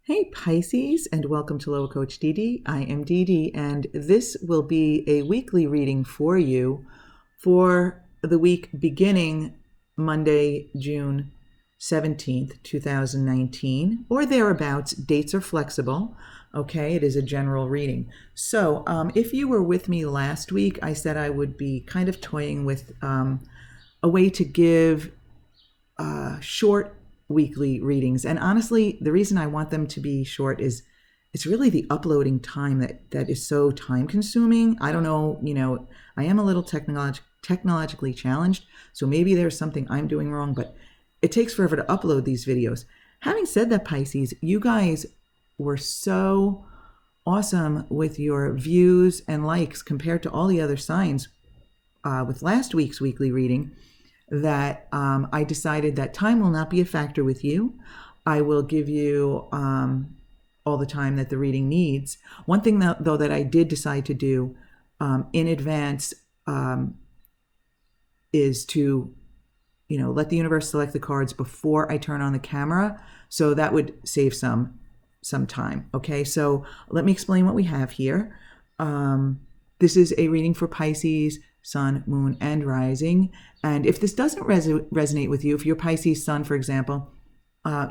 Hey Pisces, and welcome to Loa Coach Dee. I am Dee, and this will be a weekly reading for you for the week beginning Monday, June 17th, 2019, or thereabouts. Dates are flexible. Okay, it is a general reading. So if you were with me last week, I said I would be kind of toying with a way to give short weekly readings. And honestly, the reason I want them to be short is it's really the uploading time that is so time consuming. I don't know, I am a little technologically challenged, so maybe there's something I'm doing wrong, but it takes forever to upload these videos. Having said that, Pisces, you guys were so awesome with your views and likes compared to all the other signs with last week's weekly reading, that I decided that time will not be a factor with you. I will give you all the time that the reading needs. One thing, though, that I did decide to do in advance is to, let the universe select the cards before I turn on the camera. So that would save some time. Okay, so let me explain what we have here. This is a reading for Pisces, Sun, Moon, and Rising. And if this doesn't resonate with you, if you're Pisces Sun, for example,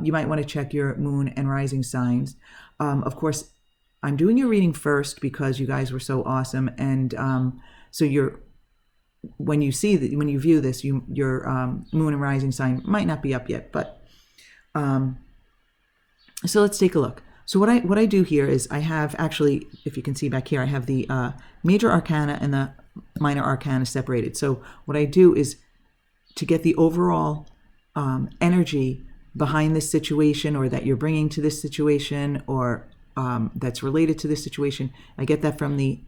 you might want to check your Moon and Rising signs. Of course, I'm doing your reading first because you guys were so awesome. And so when you view this, your Moon and Rising sign might not be up yet. But so let's take a look. So what I do here is I have, actually, if you can see back here, I have the major arcana and the minor arcana separated. So what I do is, to get the overall energy behind this situation, or that you're bringing to this situation, or that's related to this situation, I get that from the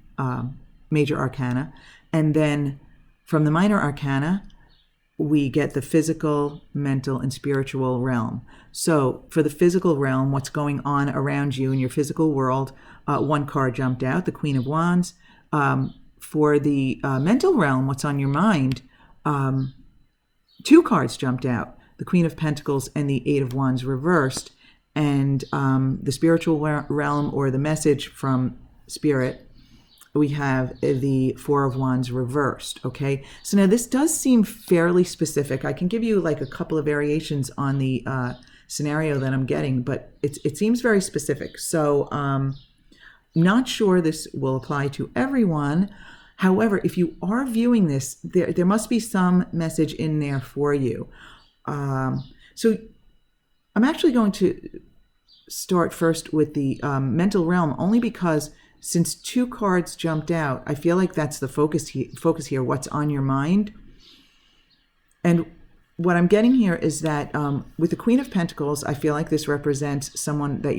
major arcana. And then from the minor arcana, we get the physical, mental, and spiritual realm. So for the physical realm, what's going on around you in your physical world, one card jumped out, the Queen of Wands. For the mental realm, what's on your mind, two cards jumped out, the Queen of Pentacles and the Eight of Wands reversed. And the spiritual realm, or the message from Spirit, we have the Four of Wands reversed. Okay, so now this does seem fairly specific. I can give you like a couple of variations on the scenario that I'm getting, but it seems very specific. So not sure this will apply to everyone. However, if you are viewing this, there must be some message in there for you. So I'm actually going to start first with the mental realm, only because since two cards jumped out, I feel like that's the focus here, what's on your mind. And what I'm getting here is that with the Queen of Pentacles, I feel like this represents someone that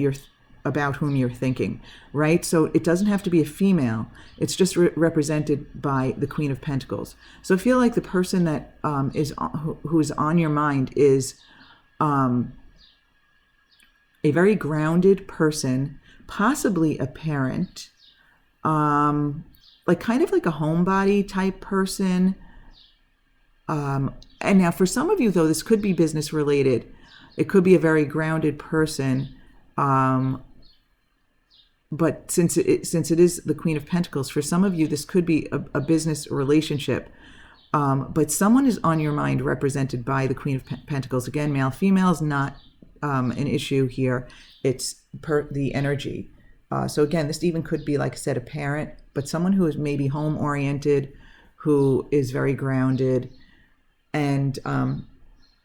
about whom you're thinking, right? So it doesn't have to be a female. It's just represented by the Queen of Pentacles. So I feel like the person that who is on your mind is a very grounded person, possibly a parent, like kind of like a homebody type person. And now for some of you, though, this could be business related. It could be a very grounded person. But since it is the Queen of Pentacles, for some of you, this could be a business relationship. But someone is on your mind represented by the Queen of Pentacles. Again, male, female is not an issue here. It's the energy. So again, this even could be, like I said, a parent, but someone who is maybe home-oriented, who is very grounded, and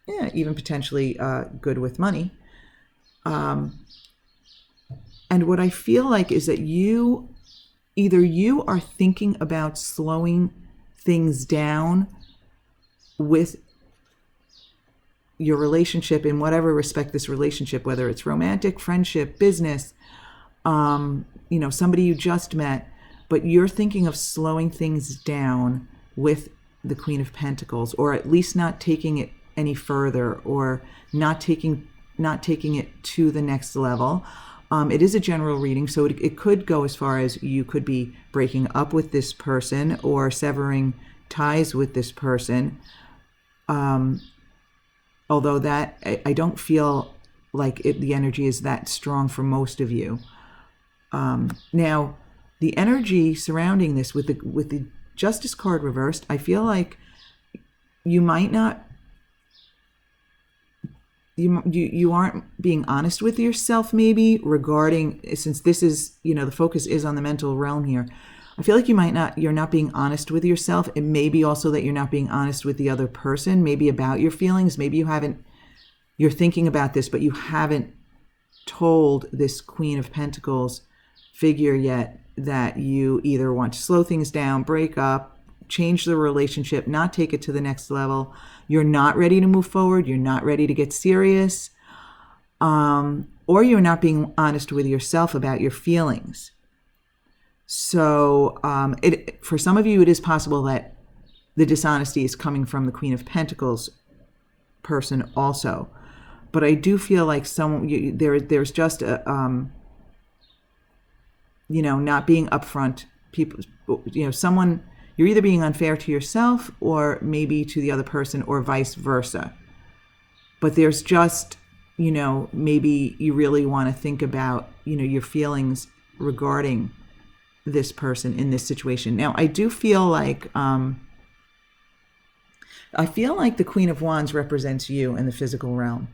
even potentially good with money. And what I feel like is that either you are thinking about slowing things down with your relationship, in whatever respect this relationship, whether it's romantic, friendship, business, somebody you just met, but you're thinking of slowing things down with the Queen of Pentacles, or at least not taking it any further, or not taking it to the next level. It is a general reading, so it could go as far as you could be breaking up with this person or severing ties with this person. Although that I don't feel the energy is that strong for most of you. Now, the energy surrounding this with the Justice card reversed, I feel like you might not, you aren't being honest with yourself maybe regarding, since this is, the focus is on the mental realm here. I feel like you're not being honest with yourself. It may be also that you're not being honest with the other person, maybe about your feelings. Maybe you're thinking about this, but you haven't told this Queen of Pentacles figure yet that you either want to slow things down, break up, change the relationship, not take it to the next level. You're not ready to move forward. You're not ready to get serious. Or you're not being honest with yourself about your feelings. So for some of you, it is possible that the dishonesty is coming from the Queen of Pentacles person also. But I do feel like there's just a, not being upfront. People, someone, you're either being unfair to yourself or maybe to the other person or vice versa. But there's just, maybe you really want to think about, your feelings regarding this person in this situation. Now, I do feel like, the Queen of Wands represents you in the physical realm.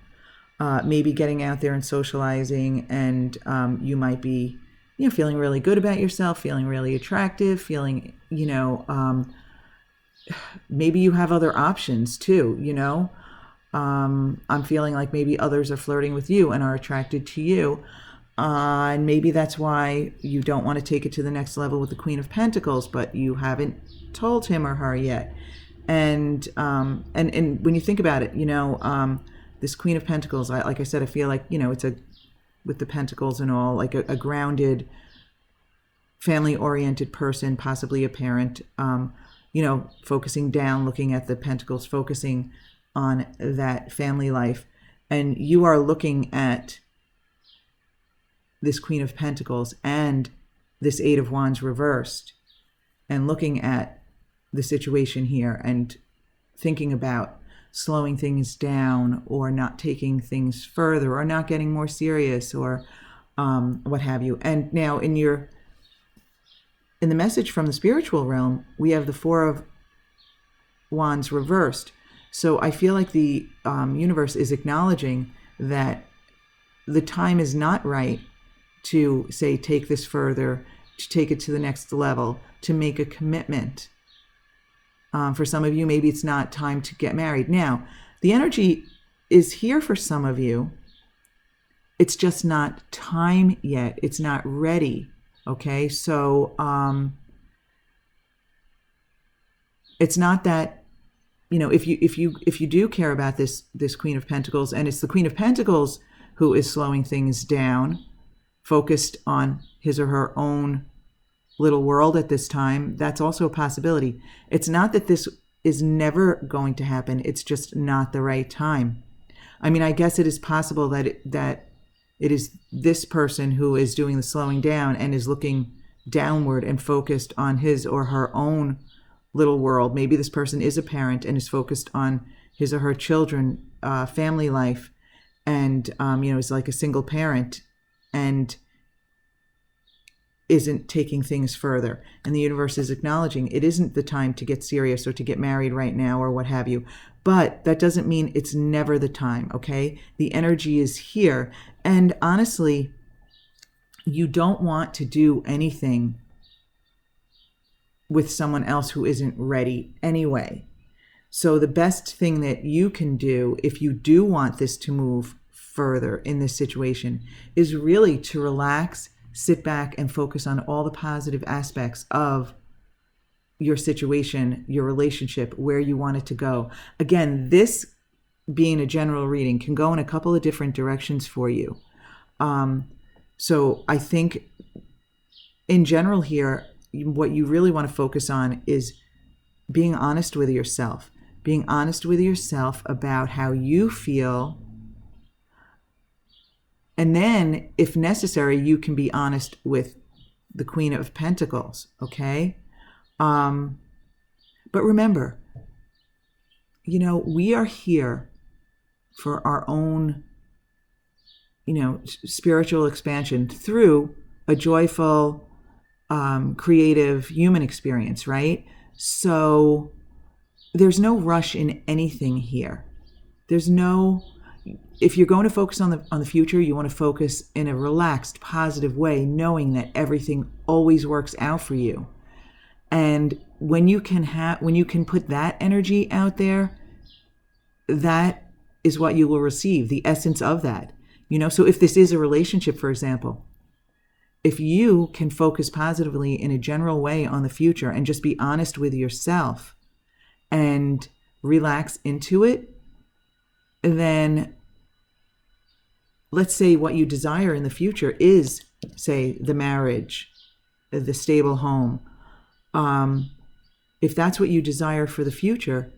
Maybe getting out there and socializing, and you might be, feeling really good about yourself, feeling really attractive, feeling, maybe you have other options too, I'm feeling like maybe others are flirting with you and are attracted to you. And maybe that's why you don't want to take it to the next level with the Queen of Pentacles, but you haven't told him or her yet. And when you think about it, this Queen of Pentacles, like I said, I feel like, it's with the pentacles and all, like a grounded, family-oriented person, possibly a parent, focusing down, looking at the pentacles, focusing on that family life. And you are looking at this Queen of Pentacles and this Eight of Wands reversed and looking at the situation here and thinking about slowing things down or not taking things further or not getting more serious or what have you. And now in the message from the spiritual realm, we have the Four of Wands reversed. So I feel like the universe is acknowledging that the time is not right to say, take this further, to take it to the next level, to make a commitment. For some of you, maybe it's not time to get married. Now, the energy is here for some of you. It's just not time yet. It's not ready. Okay, so it's not that, if you do care about this Queen of Pentacles, and it's the Queen of Pentacles who is slowing things down, focused on his or her own little world at this time, that's also a possibility. It's not that this is never going to happen. It's just not the right time. I mean, I guess it is possible that it is this person who is doing the slowing down and is looking downward and focused on his or her own little world. Maybe this person is a parent and is focused on his or her children, family life, and is like a single parent and isn't taking things further. And the universe is acknowledging it isn't the time to get serious or to get married right now or what have you. But that doesn't mean it's never the time, okay? The energy is here. And honestly, you don't want to do anything with someone else who isn't ready anyway. So the best thing that you can do if you do want this to move further in this situation is really to relax, sit back, and focus on all the positive aspects of your situation, your relationship, where you want it to go. Again, this being a general reading can go in a couple of different directions for you. So I think in general here, what you really want to focus on is being honest with yourself, being honest with yourself about how you feel. And then, if necessary, you can be honest with the Queen of Pentacles, okay? But remember, we are here for our own spiritual expansion through a joyful, creative human experience, right? So there's no rush in anything here. If you're going to focus on the future, you want to focus in a relaxed, positive way, knowing that everything always works out for you. And when you can put that energy out there, that is what you will receive, the essence of that. So if this is a relationship, for example, if you can focus positively in a general way on the future and just be honest with yourself and relax into it, then let's say what you desire in the future is, say, the marriage, the stable home. If that's what you desire for the future,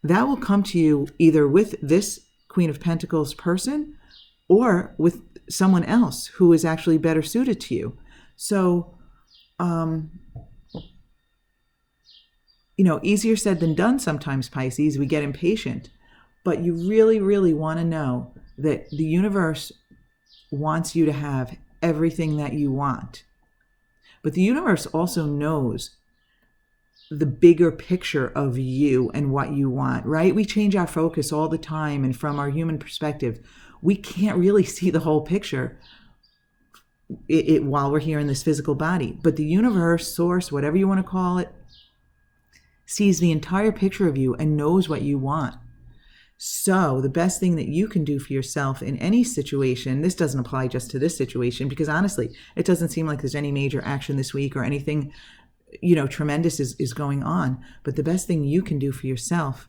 that will come to you either with this Queen of Pentacles person or with someone else who is actually better suited to you. So, easier said than done sometimes, Pisces. We get impatient. But you really, really want to know that the universe wants you to have everything that you want. But the universe also knows the bigger picture of you and what you want, right? We change our focus all the time, and from our human perspective, we can't really see the whole picture while we're here in this physical body. But the universe, source, whatever you want to call it, sees the entire picture of you and knows what you want. So the best thing that you can do for yourself in any situation, this doesn't apply just to this situation, because honestly, it doesn't seem like there's any major action this week or anything tremendous is going on. But the best thing you can do for yourself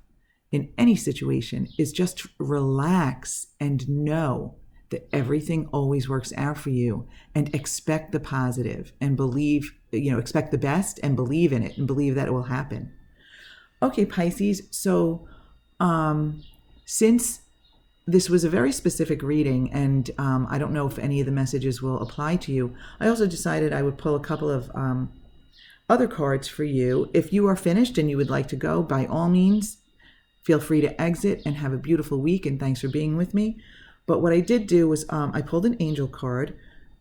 in any situation is just relax and know that everything always works out for you, and expect the positive and believe, expect the best and believe in it and believe that it will happen. Okay, Pisces. So, since this was a very specific reading, and I don't know if any of the messages will apply to you, I also decided I would pull a couple of other cards for you. If you are finished and you would like to go, by all means, feel free to exit and have a beautiful week, and thanks for being with me. But what I did do was I pulled an angel card,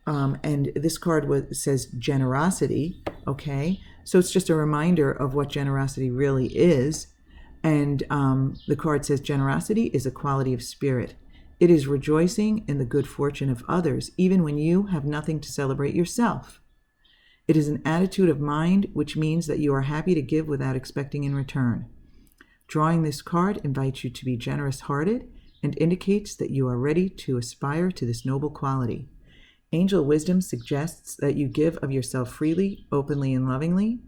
and this card says generosity, okay? So it's just a reminder of what generosity really is. And the card says generosity is a quality of spirit. It is rejoicing in the good fortune of others, even when you have nothing to celebrate yourself. It is an attitude of mind, which means that you are happy to give without expecting in return. Drawing this card invites you to be generous-hearted and indicates that you are ready to aspire to this noble quality. Angel wisdom suggests that you give of yourself freely, openly, and lovingly.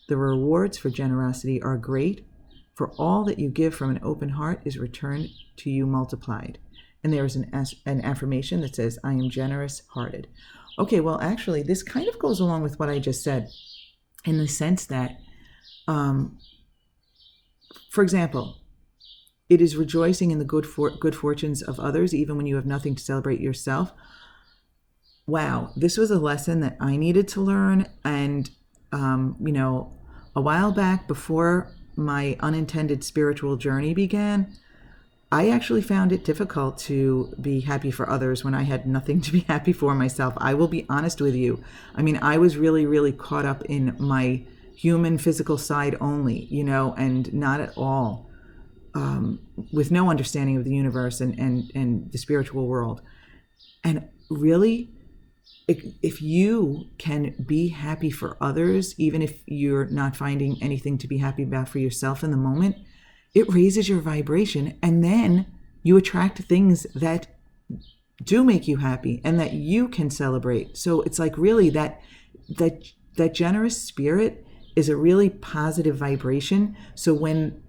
The rewards for generosity are great, for all that you give from an open heart is returned to you multiplied. And there is an affirmation that says, I am generous-hearted. Okay, well, actually, this kind of goes along with what I just said, in the sense that, for example, it is rejoicing in the good fortunes of others, even when you have nothing to celebrate yourself. Wow, this was a lesson that I needed to learn. And, a while back, before my unintended spiritual journey began, I actually found it difficult to be happy for others when I had nothing to be happy for myself. I will be honest with you. I mean, I was really, really caught up in my human physical side only, and not at all with no understanding of the universe and the spiritual world. And really, if you can be happy for others, even if you're not finding anything to be happy about for yourself in the moment, it raises your vibration, and then you attract things that do make you happy and that you can celebrate. So it's like really that generous spirit is a really positive vibration. So when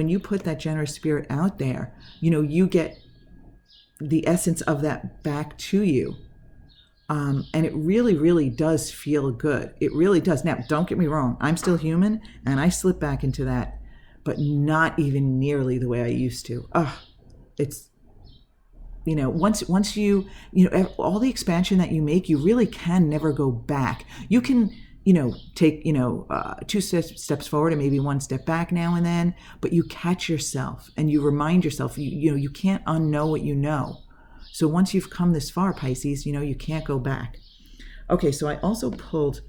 you put that generous spirit out there, you get the essence of that back to you. And it really, really does feel good. It really does. Now, don't get me wrong. I'm still human, and I slip back into that, but not even nearly the way I used to. It's, once you, all the expansion that you make, you really can never go back. You can, take, 2 steps forward and maybe 1 step back now and then, but you catch yourself and you remind yourself, you can't unknow what you know. So once you've come this far, Pisces, you can't go back. Okay, so I also pulled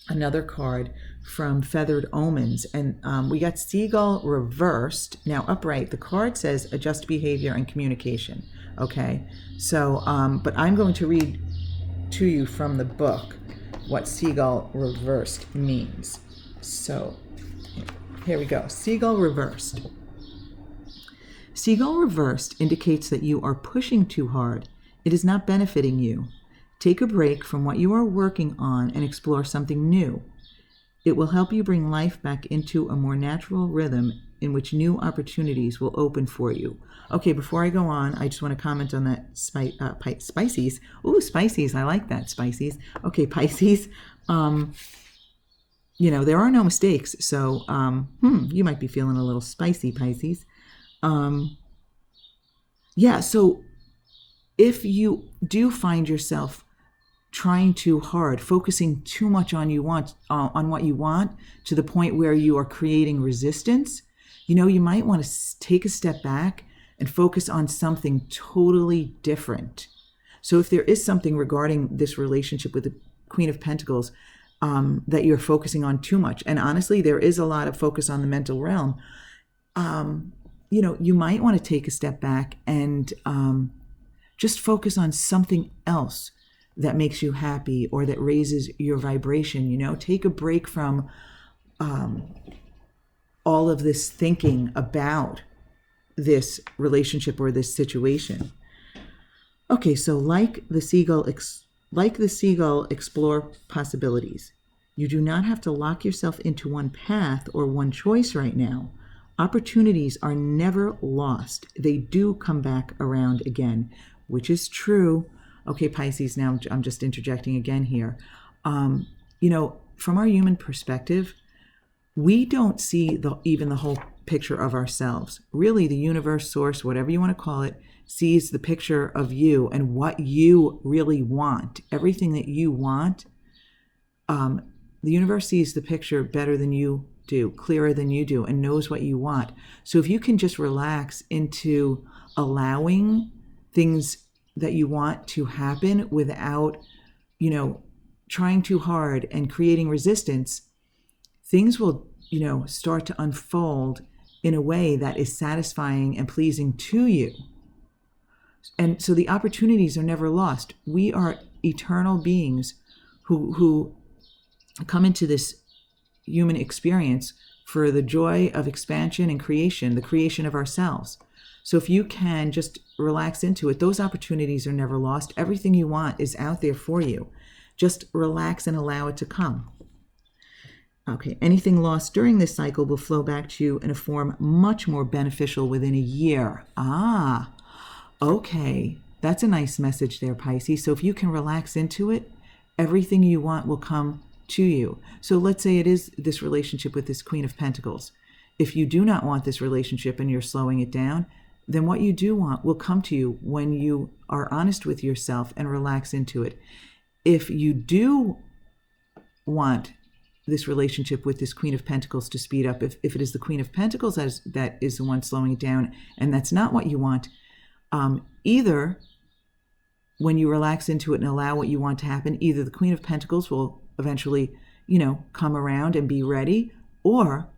another card from Feathered Omens, and we got Seagull reversed. Now upright, the card says adjust behavior and communication. Okay, so but I'm going to read to you from the book what Seagull reversed means. So here we go. Seagull reversed. Seagull reversed indicates that you are pushing too hard. It is not benefiting you. Take a break from what you are working on and explore something new. It will help you bring life back into a more natural rhythm in which new opportunities will open for you. Okay, before I go on, I just want to comment on that Spicies. Ooh, Spicies, I like that, Spicies. Okay, Pisces, there are no mistakes, so you might be feeling a little spicy, Pisces. So if you do find yourself trying too hard, focusing too much on what you want to the point where you are creating resistance, you might want to take a step back and focus on something totally different. So if there is something regarding this relationship with the Queen of Pentacles that you're focusing on too much, and honestly, there is a lot of focus on the mental realm, you might want to take a step back and just focus on something else that makes you happy or that raises your vibration. Take a break from all of this thinking about this relationship or this situation. Okay, so like the seagull, explore possibilities. You do not have to lock yourself into one path or one choice right now. Opportunities are never lost. They do come back around again, which is true. Okay, Pisces, now I'm just interjecting again here. From our human perspective, we don't see even the whole picture of ourselves. Really, the universe, source, whatever you want to call it, sees the picture of you and what you really want. Everything that you want, the universe sees the picture better than you do, clearer than you do, and knows what you want. So if you can just relax into allowing things that you want to happen without, trying too hard and creating resistance, things will, start to unfold in a way that is satisfying and pleasing to you. And so the opportunities are never lost. We are eternal beings who come into this human experience for the joy of expansion and creation, the creation of ourselves. So if you can just relax into it, those opportunities are never lost. Everything you want is out there for you. Just relax and allow it to come. Okay, anything lost during this cycle will flow back to you in a form much more beneficial within a year. Okay, that's a nice message there, Pisces. So if you can relax into it, everything you want will come to you. So let's say it is this relationship with this Queen of Pentacles. If you do not want this relationship and you're slowing it down, then what you do want will come to you when you are honest with yourself and relax into it. If you do want this relationship with this Queen of Pentacles to speed up, if it is the Queen of Pentacles that is the one slowing it down, and that's not what you want, either when you relax into it and allow what you want to happen, either the Queen of Pentacles will eventually, come around and be ready, or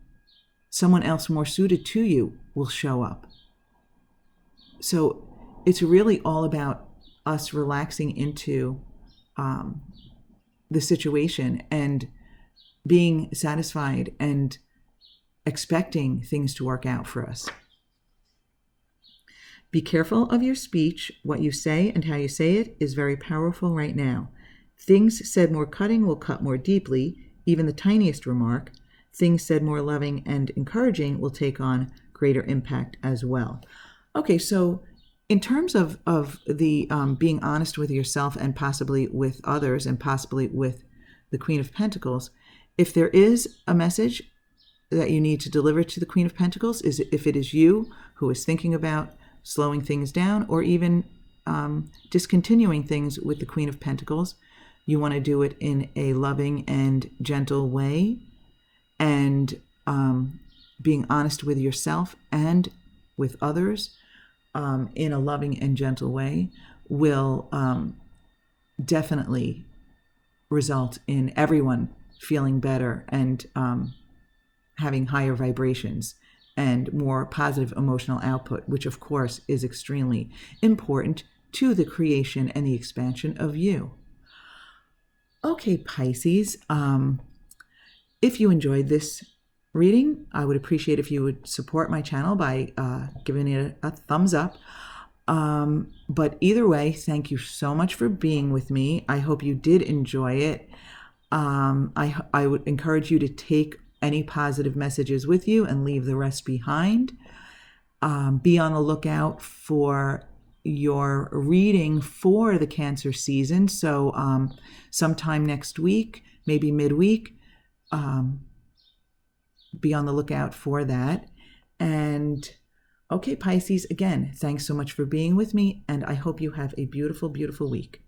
someone else more suited to you will show up. So it's really all about us relaxing into the situation and being satisfied and expecting things to work out for us. Be careful of your speech. What you say and how you say it is very powerful right now. Things said more cutting will cut more deeply, even the tiniest remark. Things said more loving and encouraging will take on greater impact as well. Okay, so in terms of the being honest with yourself and possibly with others and possibly with the Queen of Pentacles, if there is a message that you need to deliver to the Queen of Pentacles, if it is you who is thinking about slowing things down or even discontinuing things with the Queen of Pentacles, you want to do it in a loving and gentle way and being honest with yourself and with others. in a loving and gentle way will definitely result in everyone feeling better and having higher vibrations and more positive emotional output, which of course is extremely important to the creation and the expansion of you. Okay, Pisces, if you enjoyed this reading, I would appreciate if you would support my channel by giving it a thumbs up. But either way, thank you so much for being with me. I hope you did enjoy it. I would encourage you to take any positive messages with you and leave the rest behind. Be on the lookout for your reading for the Cancer season. So sometime next week, maybe midweek, be on the lookout for that. And okay, Pisces, again, thanks so much for being with me, and I hope you have a beautiful, beautiful week.